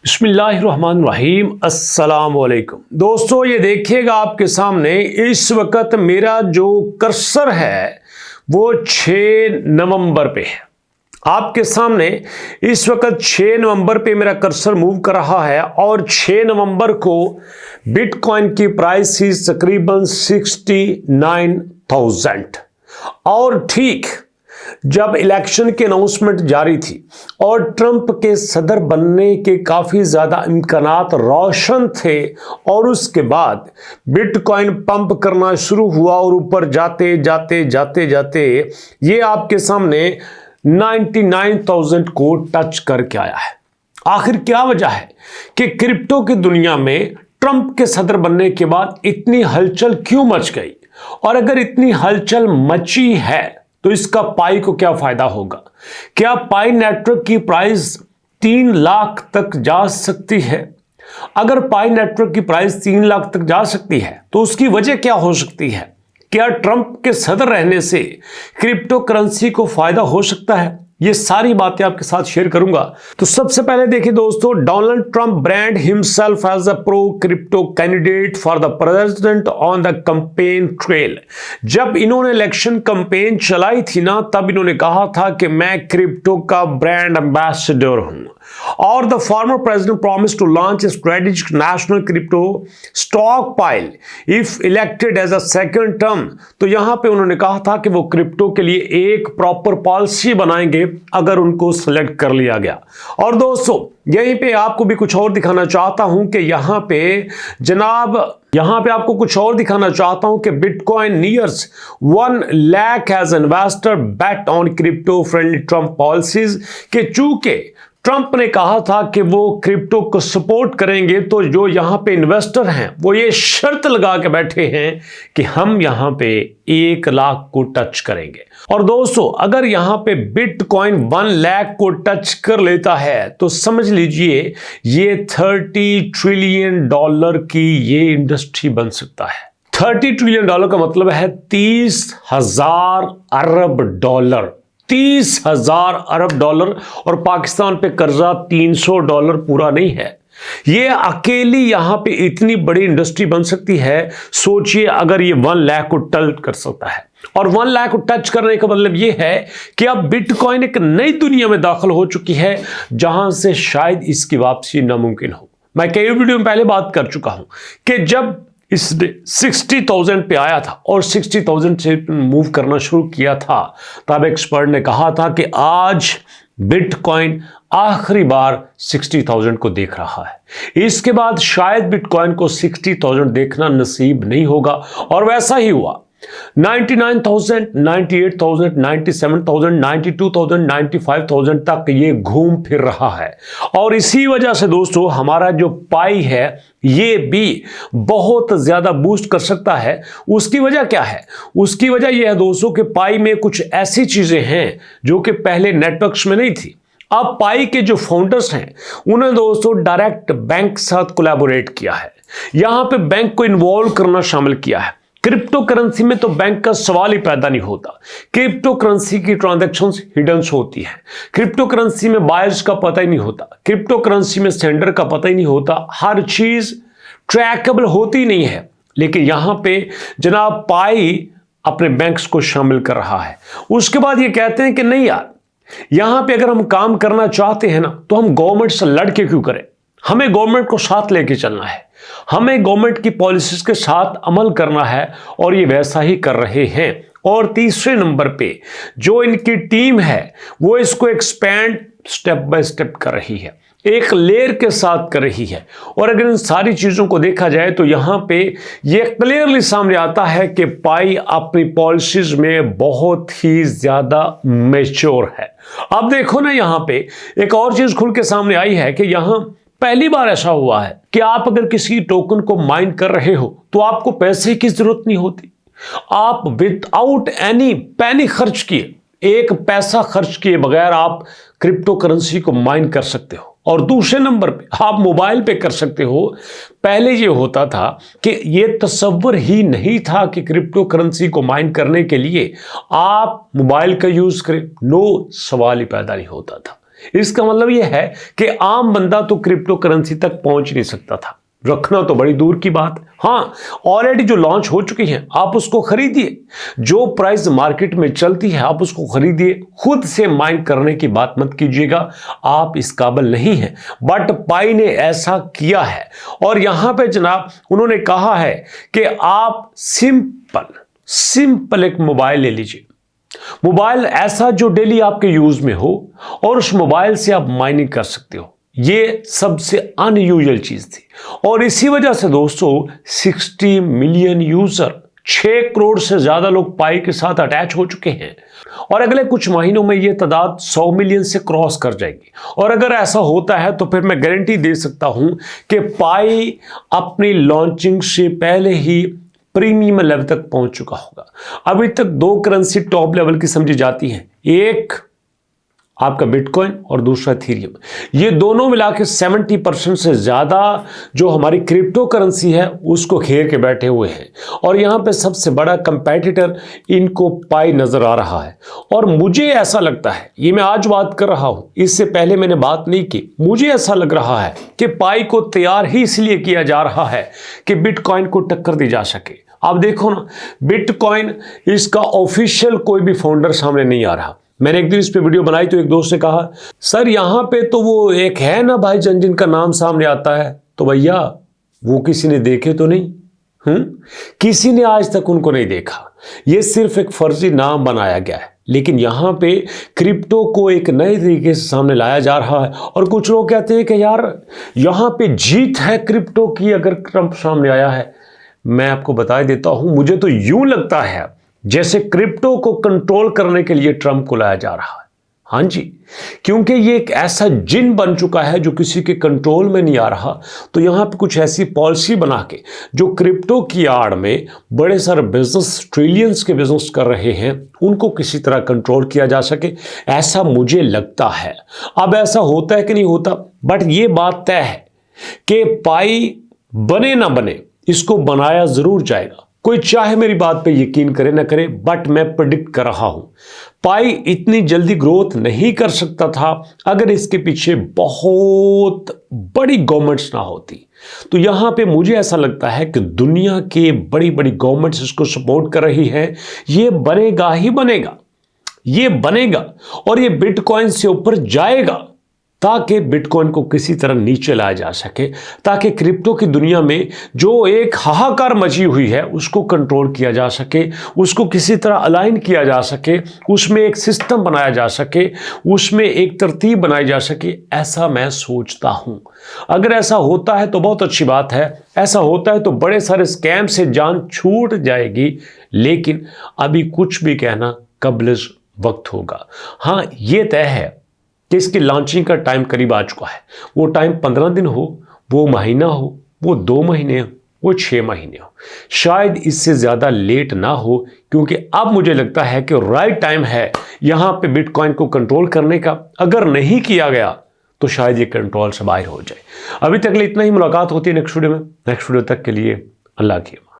बिस्मिल्लाहिर्रहमानिर्रहीम अस्सलाम वालेकुम। दोस्तों ये देखिएगा आपके सामने इस वक्त मेरा जो कर्सर है वो 6 नवंबर पे है। आपके सामने इस वक्त 6 नवंबर पे मेरा कर्सर मूव कर रहा है और 6 नवंबर को बिटकॉइन की प्राइस थी तकरीबन 69,000 और ठीक जब इलेक्शन की अनाउंसमेंट जारी थी और ट्रंप के सदर बनने के काफ़ी ज़्यादा इम्कानात रोशन थे और उसके बाद बिटकॉइन पंप करना शुरू हुआ और ऊपर जाते जाते जाते जाते ये आपके सामने 99,000 को टच करके आया है। आखिर क्या वजह है कि क्रिप्टो की दुनिया में ट्रंप के सदर बनने के बाद इतनी हलचल क्यों मच गई, और अगर इतनी हलचल मची है तो इसका पाई को क्या फायदा होगा? क्या पाई नेटवर्क की प्राइस 3 लाख तक जा सकती है? अगर पाई नेटवर्क की प्राइस 3 लाख तक जा सकती है तो उसकी वजह क्या हो सकती है? क्या ट्रंप के सदर रहने से क्रिप्टो करेंसी को फायदा हो सकता है? ये सारी बातें आपके साथ शेयर करूंगा। तो सबसे पहले देखिए दोस्तों, Donald Trump brand himself as a pro crypto candidate for the president on the campaign trail. जब इन्होंने इलेक्शन कैंपेन चलाई थी ना, तब इन्होंने कहा था कि मैं क्रिप्टो का ब्रांड एम्बेसडर हूं। और the former president promise to launch a strategic national crypto stockpile if elected as a second term. तो यहां पे उन्होंने कहा था कि वो क्रिप्टो के लिए एक प्रॉपर पॉलिसी बनाएंगे अगर उनको सिलेक्ट कर लिया गया। और दोस्तों यहीं पे आपको भी कुछ और दिखाना चाहता हूं कि यहां पे आपको कुछ और दिखाना चाहता हूं कि bitcoin nears 1 lakh as investor bet on crypto friendly Trump policies. के चूंकि ट्रंप ने कहा था कि वो क्रिप्टो को सपोर्ट करेंगे, तो जो यहां पे इन्वेस्टर हैं वो ये शर्त लगा के बैठे हैं कि हम यहां पे 1 लाख को टच करेंगे। और दोस्तों अगर यहां पे बिटकॉइन 1 लाख को टच कर लेता है तो समझ लीजिए ये $30 ट्रिलियन की ये इंडस्ट्री बन सकता है। $30 ट्रिलियन का मतलब है 30,000 अरब डॉलर। 30,000 अरब डॉलर, और पाकिस्तान पे कर्जा $300 पूरा नहीं है। ये अकेली यहां पे इतनी बड़ी इंडस्ट्री बन सकती है। सोचिए अगर ये 1 लाख को टच कर सकता है, और 1 लाख को टच करने का मतलब ये है कि अब बिटकॉइन एक नई दुनिया में दाखिल हो चुकी है जहां से शायद इसकी वापसी नामुमकिन हो। मैं कई वीडियो में पहले बात कर चुका हूं कि जब इसने 60,000 पे आया था और 60,000 से मूव करना शुरू किया था, तब एक्सपर्ट ने कहा था कि आज बिटकॉइन आखिरी बार 60,000 को देख रहा है। इसके बाद शायद बिटकॉइन को 60,000 देखना नसीब नहीं होगा, और वैसा ही हुआ। 99,000, 98,000, 97,000, 92,000, 95,000 तक ये घूम फिर रहा है। और इसी वजह से दोस्तों हमारा जो पाई है ये भी बहुत ज्यादा बूस्ट कर सकता है। उसकी वजह क्या है? उसकी वजह यह है दोस्तों कि पाई में कुछ ऐसी चीजें हैं जो कि पहले नेटवर्क्स में नहीं थी। अब पाई के जो फाउंडर्स हैं उन्होंने दोस्तों डायरेक्ट बैंक के साथ कोलैबोरेट किया है। यहां पे बैंक को इन्वॉल्व करना शामिल किया है। क्रिप्टो करेंसी में तो बैंक का सवाल ही पैदा नहीं होता। क्रिप्टो करेंसी की ट्रांजैक्शंस हिडन होती है। क्रिप्टो करेंसी में बायर्स का पता ही नहीं होता। क्रिप्टो करेंसी में सेंडर का पता ही नहीं होता। हर चीज ट्रैकेबल होती नहीं है। लेकिन यहां पे जनाब पाई अपने बैंक्स को शामिल कर रहा है। उसके बाद ये कहते हैं कि नहीं यार, यहां पे अगर हम काम करना चाहते हैं ना तो हम गवर्नमेंट से लड़ के क्यों करें? हमें गवर्नमेंट को साथ लेके चलना है, हमें गवर्नमेंट की पॉलिसीज के साथ अमल करना है, और ये वैसा ही कर रहे हैं। और तीसरे नंबर पे जो इनकी टीम है वो इसको एक्सपैंड स्टेप बाय स्टेप कर रही है, एक लेयर के साथ कर रही है। और अगर इन सारी चीजों को देखा जाए तो यहां पे ये क्लियरली सामने आता है कि पाई अपनी पॉलिसीज में बहुत ही ज्यादा मैच्योर है। अब देखो ना, यहां पे एक और चीज खुल के सामने आई है कि यहां पहली बार ऐसा हुआ है कि आप अगर किसी टोकन को माइन कर रहे हो तो आपको पैसे की जरूरत नहीं होती। आप विदाउट एनी पैनी खर्च किए, एक पैसा खर्च किए बगैर आप क्रिप्टो करेंसी को माइन कर सकते हो। और दूसरे नंबर पे आप मोबाइल पे कर सकते हो। पहले ये होता था कि ये तसव्वुर ही नहीं था कि क्रिप्टो करेंसी को माइन करने के लिए आप मोबाइल का यूज करें। नो, सवाल ही पैदा नहीं होता था। इसका मतलब यह है कि आम बंदा तो क्रिप्टो करेंसी तक पहुंच नहीं सकता था, रखना तो बड़ी दूर की बात। हाँ, ऑलरेडी जो लॉन्च हो चुकी हैं आप उसको खरीदिए, जो प्राइस मार्केट में चलती है आप उसको खरीदिए, खुद से माइन करने की बात मत कीजिएगा, आप इस काबिल नहीं हैं। बट पाई ने ऐसा किया है और यहां पे जनाब उन्होंने कहा है कि आप सिंपल एक मोबाइल ले लीजिए, मोबाइल ऐसा जो डेली आपके यूज में हो और उस मोबाइल से आप माइनिंग कर सकते हो। ये सबसे अनयूजुअल चीज थी और इसी वजह से दोस्तों 60 मिलियन यूजर, 6 करोड़ से ज्यादा लोग पाई के साथ अटैच हो चुके हैं और अगले कुछ महीनों में यह तादाद 100 मिलियन से क्रॉस कर जाएगी। और अगर ऐसा होता है तो फिर मैं गारंटी दे सकता हूं कि पाई अपनी लॉन्चिंग से पहले ही प्रीमियम लेवल तक पहुंच चुका होगा। अभी तक 2 करेंसी टॉप लेवल की समझी जाती हैं, एक आपका बिटकॉइन और दूसरा इथेरियम। ये दोनों मिला के 70% से ज़्यादा जो हमारी क्रिप्टो करेंसी है उसको घेर के बैठे हुए हैं और यहाँ पे सबसे बड़ा कंपेटिटर इनको पाई नज़र आ रहा है। और मुझे ऐसा लगता है, ये मैं आज बात कर रहा हूँ, इससे पहले मैंने बात नहीं की, मुझे ऐसा लग रहा है कि पाई को तैयार ही इसलिए किया जा रहा है कि बिटकॉइन को टक्कर दी जा सके। आप देखो ना, बिटकॉइन इसका ऑफिशियल कोई भी फाउंडर सामने नहीं आ रहा। मैंने एक दिन इस पे वीडियो बनाई तो एक दोस्त ने कहा, सर यहाँ पे तो वो एक है ना भाई जन जिनका नाम सामने आता है, तो भैया वो किसी ने देखे तो नहीं, किसी ने आज तक उनको नहीं देखा, ये सिर्फ एक फर्जी नाम बनाया गया है। लेकिन यहाँ पे क्रिप्टो को एक नए तरीके से सामने लाया जा रहा है और कुछ लोग कहते हैं कि यार यहाँ पे जीत है क्रिप्टो की अगर ट्रंप सामने आया है। मैं आपको बता देता हूं, मुझे तो यूं लगता है जैसे क्रिप्टो को कंट्रोल करने के लिए ट्रंप को लाया जा रहा है। हाँ जी, क्योंकि ये एक ऐसा जिन बन चुका है जो किसी के कंट्रोल में नहीं आ रहा। तो यहां पे कुछ ऐसी पॉलिसी बना के जो क्रिप्टो की आड़ में बड़े सारे बिजनेस, ट्रिलियंस के बिजनेस कर रहे हैं, उनको किसी तरह कंट्रोल किया जा सके, ऐसा मुझे लगता है। अब ऐसा होता है कि नहीं होता, बट ये बात तय है कि पाई बने ना बने, इसको बनाया जरूर जाएगा। कोई चाहे मेरी बात पे यकीन करे ना करे, बट मैं प्रेडिक्ट कर रहा हूं पाई इतनी जल्दी ग्रोथ नहीं कर सकता था अगर इसके पीछे बहुत बड़ी गवर्नमेंट्स ना होती। तो यहां पे मुझे ऐसा लगता है कि दुनिया के बड़ी बड़ी गवर्नमेंट्स इसको सपोर्ट कर रही है। ये बनेगा ही बनेगा, ये बनेगा और ये बिटकॉइन से ऊपर जाएगा ताकि बिटकॉइन को किसी तरह नीचे लाया जा सके, ताकि क्रिप्टो की दुनिया में जो एक हाहाकार मची हुई है उसको कंट्रोल किया जा सके, उसको किसी तरह अलाइन किया जा सके, उसमें एक सिस्टम बनाया जा सके, उसमें एक तरतीब बनाई जा सके। ऐसा मैं सोचता हूं। अगर ऐसा होता है तो बहुत अच्छी बात है, ऐसा होता है तो बड़े सारे स्कैम से जान छूट जाएगी। लेकिन अभी कुछ भी कहना कब्लिज वक्त होगा। हाँ, ये तय है कि इसकी लॉन्चिंग का टाइम करीब आ चुका है। वो टाइम 15 दिन हो, वो महीना हो, वो 2 महीने हो, वो 6 महीने हो, शायद इससे ज़्यादा लेट ना हो, क्योंकि अब मुझे लगता है कि राइट टाइम है यहाँ पे बिटकॉइन को कंट्रोल करने का। अगर नहीं किया गया तो शायद ये कंट्रोल से बाहर हो जाए। अभी तक के लिए इतना ही। मुलाकात होती है नेक्स्ट वीडियो में। नेक्स्ट वीडियो तक के लिए अल्लाह की।